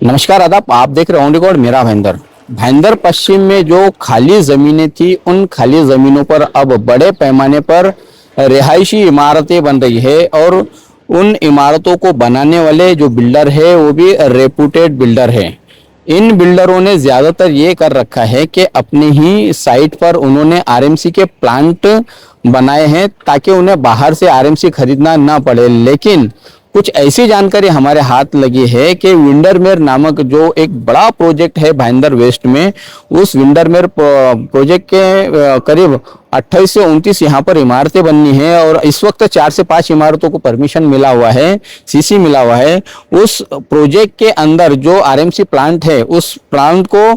नमस्कार आदाब, आप देख रहे ऑन रिकॉर्ड मेरा भाईंदर। भाईंदर पश्चिम में जो खाली जमीनें थी, उन खाली जमीनों पर अब बड़े पैमाने पर रिहायशी इमारतें बन रही है और उन इमारतों को बनाने वाले जो बिल्डर है वो भी रेपुटेड बिल्डर है। इन बिल्डरों ने ज्यादातर ये कर रखा है कि अपनी ही साइट पर उन्होंने आरएमसी के प्लांट बनाए हैं ताकि उन्हें बाहर से आरएमसी खरीदना ना पड़े। लेकिन कुछ ऐसी जानकारी हमारे हाथ लगी है कि विंडरमेर नामक जो एक बड़ा प्रोजेक्ट है भाईंदर वेस्ट में, उस विंडरमेर प्रोजेक्ट के करीब 28 से 29 यहाँ पर इमारतें बननी है और इस वक्त 4 से 5 इमारतों को परमिशन मिला हुआ है, सीसी मिला हुआ है। उस प्रोजेक्ट के अंदर जो आरएमसी प्लांट है, उस प्लांट को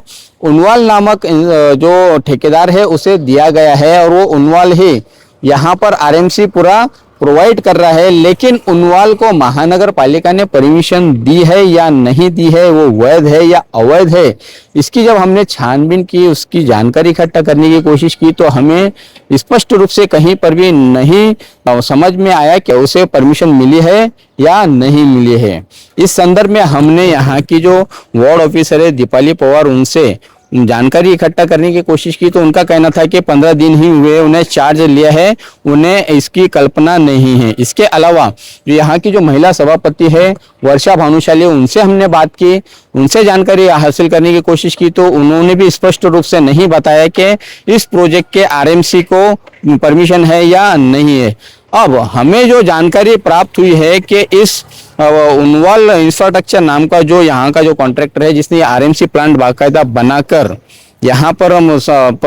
उनवाल नामक जो ठेकेदार है उसे दिया गया है और वो उनवाल ही यहाँ पर आरएमसी पूरा प्रोवाइड कर रहा है। लेकिन उनवाल को महानगर पालिका ने परमिशन दी है या नहीं दी है, वो वैध है या अवैध है, इसकी जब हमने छानबीन की, उसकी जानकारी इकट्ठा करने की कोशिश की तो हमें स्पष्ट रूप से कहीं पर भी नहीं समझ में आया कि उसे परमिशन मिली है या नहीं मिली है। इस संदर्भ में हमने यहाँ की जो वार्ड ऑफिसर है दीपाली पवार, उनसे जानकारी इकट्ठा करने की कोशिश की तो उनका कहना था कि 15 दिन ही हुए उन्हें चार्ज लिया है, उन्हें इसकी कल्पना नहीं है। इसके अलावा जो यहाँ की जो महिला सभापति है वर्षा भानुशाली, उनसे हमने बात की, उनसे जानकारी हासिल करने की कोशिश की तो उन्होंने भी स्पष्ट रूप से नहीं बताया कि इस प्रोजेक्ट के आरएमसी को परमिशन है या नहीं है। अब हमें जो जानकारी प्राप्त हुई है कि इस उनवाल इंफ्रास्ट्रक्चर नाम का जो यहाँ का जो कॉन्ट्रैक्टर है, जिसने आरएमसी प्लांट बाकायदा बनाकर यहाँ पर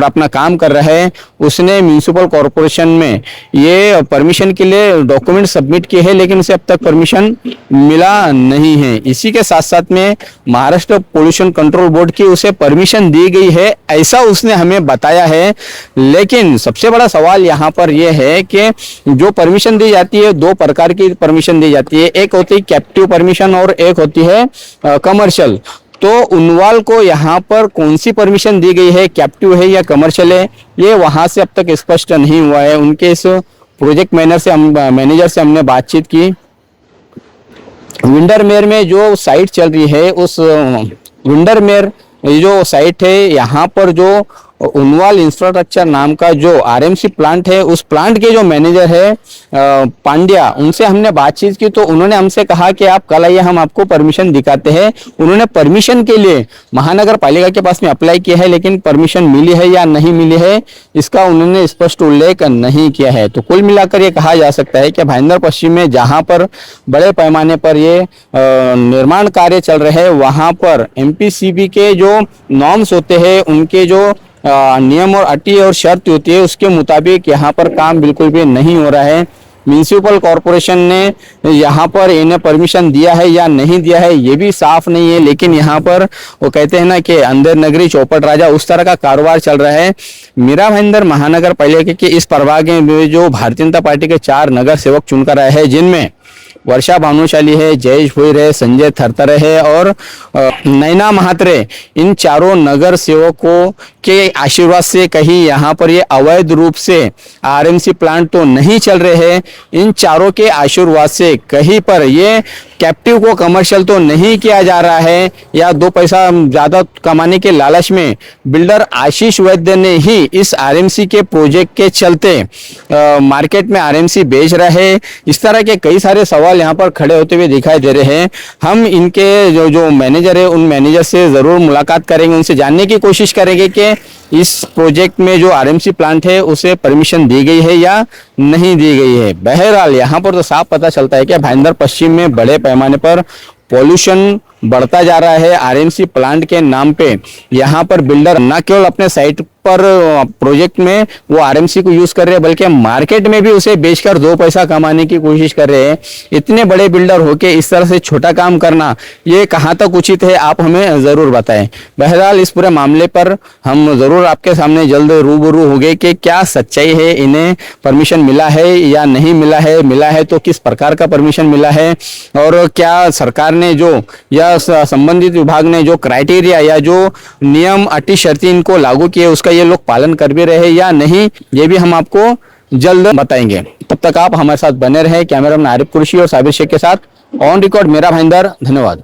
अपना काम कर रहा है, उसने म्यूनिसिपल कॉरपोरेशन में ये परमिशन के लिए डॉक्यूमेंट सबमिट किए हैं, लेकिन उसे अब तक परमिशन मिला नहीं है। इसी के साथ साथ में महाराष्ट्र पोल्यूशन कंट्रोल बोर्ड की उसे परमिशन दी गई है, ऐसा उसने हमें बताया है। लेकिन सबसे बड़ा सवाल यहाँ पर यह है कि जो परमिशन दी जाती है, 2 प्रकार की परमिशन दी जाती है, एक होती है कैप्टिव परमिशन और एक होती है कमर्शियल। तो उनवाल को यहाँ पर कौन सी परमिशन दी गई है, कैप्टिव है या कमर्शियल है, ये वहां से अब तक स्पष्ट नहीं हुआ है। उनके इस प्रोजेक्ट मैनेजर से हमने बातचीत की। विंडरमेर में जो साइट चल रही है, उस विंडरमेर जो साइट है, यहाँ पर जो उनवाल इंफ्रास्ट्रक्चर नाम का जो आरएमसी प्लांट है, उस प्लांट के जो मैनेजर है पांड्या, उनसे हमने बातचीत की तो उन्होंने हमसे कहा कि आप कल आइए, हम आपको परमिशन दिखाते हैं। उन्होंने परमिशन के लिए महानगर पालिका के पास में अप्लाई किया है, लेकिन परमिशन मिली है या नहीं मिली है इसका उन्होंने स्पष्ट उल्लेख नहीं किया है। तो कुल मिलाकर ये कहा जा सकता है कि भाईंदर पश्चिम में जहां पर बड़े पैमाने पर ये निर्माण कार्य चल रहे हैं, वहां पर एमपीसीबी के जो नॉर्म्स होते हैं, उनके जो नियम और अटी और शर्त होती है, उसके मुताबिक यहाँ पर काम बिल्कुल भी नहीं हो रहा है। म्यूनिसिपल कॉरपोरेशन ने यहाँ पर इन्हें परमिशन दिया है या नहीं दिया है ये भी साफ नहीं है। लेकिन यहाँ पर वो कहते हैं ना कि अंदर नगरी चौपट राजा, उस तरह का कारोबार चल रहा है। मीरा भाईंदर महानगर पालिका के इस प्रभाग में जो भारतीय जनता पार्टी के 4 नगर सेवक चुनकर आए हैं, जिनमें वर्षा भानुशाली है, जयेश भोईर है, संजय थरथरे है और नैना महात्रे, इन चारों नगर सेवकों के आशीर्वाद से कहीं यहाँ पर ये अवैध रूप से आरएमसी प्लांट तो नहीं चल रहे हैं। इन चारों के आशीर्वाद से कहीं पर ये कैप्टिव को कमर्शियल तो नहीं किया जा रहा है, या 2 पैसा ज्यादा कमाने के लालच में बिल्डर आशीष वैद्य ने ही इस आरएमसी के प्रोजेक्ट के चलते मार्केट में आरएमसी बेच रहा है। इस तरह के कई सारे सवाल यहाँ पर खड़े होते हुए दिखाई दे रहे हैं। हम इनके जो मैनेजर है, उन मैनेजर से जरूर मुलाकात करेंगे, उनसे जानने की कोशिश करेंगे कि इस प्रोजेक्ट में जो आरएमसी प्लांट है उसे परमिशन दी गई है या नहीं दी गई है। बहरहाल यहाँ पर तो साफ पता चलता है कि भाईंदर पश्चिम में बड़े पैमाने पर पॉल्यूशन बढ़ता जा रहा है। आरएमसी प्लांट के नाम पे यहाँ पर बिल्डर न केवल अपने साइट पर प्रोजेक्ट में वो आरएमसी को यूज कर रहे हैं, बल्कि मार्केट में भी उसे बेचकर 2 पैसा कमाने की कोशिश कर रहे हैं। इतने बड़े बिल्डर होके इस तरह से छोटा काम करना, ये कहाँ तक उचित है, आप हमें जरूर बताएं। बहरहाल इस पूरे मामले पर हम जरूर आपके सामने जल्द रूबरू होंगे कि क्या सच्चाई है, इन्हें परमिशन मिला है या नहीं मिला है तो किस प्रकार का परमिशन मिला है, और क्या सरकार ने जो या संबंधित विभाग ने जो क्राइटेरिया या जो नियम अटी शर्ती इनको लागू किए उसका ये लोग पालन कर भी रहे या नहीं, ये भी हम आपको जल्द बताएंगे। तब तक आप हमारे साथ बने रहे। कैमरामैन आरिफ कुरैशी और साबिर शेख के साथ ऑन रिकॉर्ड मेरा भाईंदर। धन्यवाद।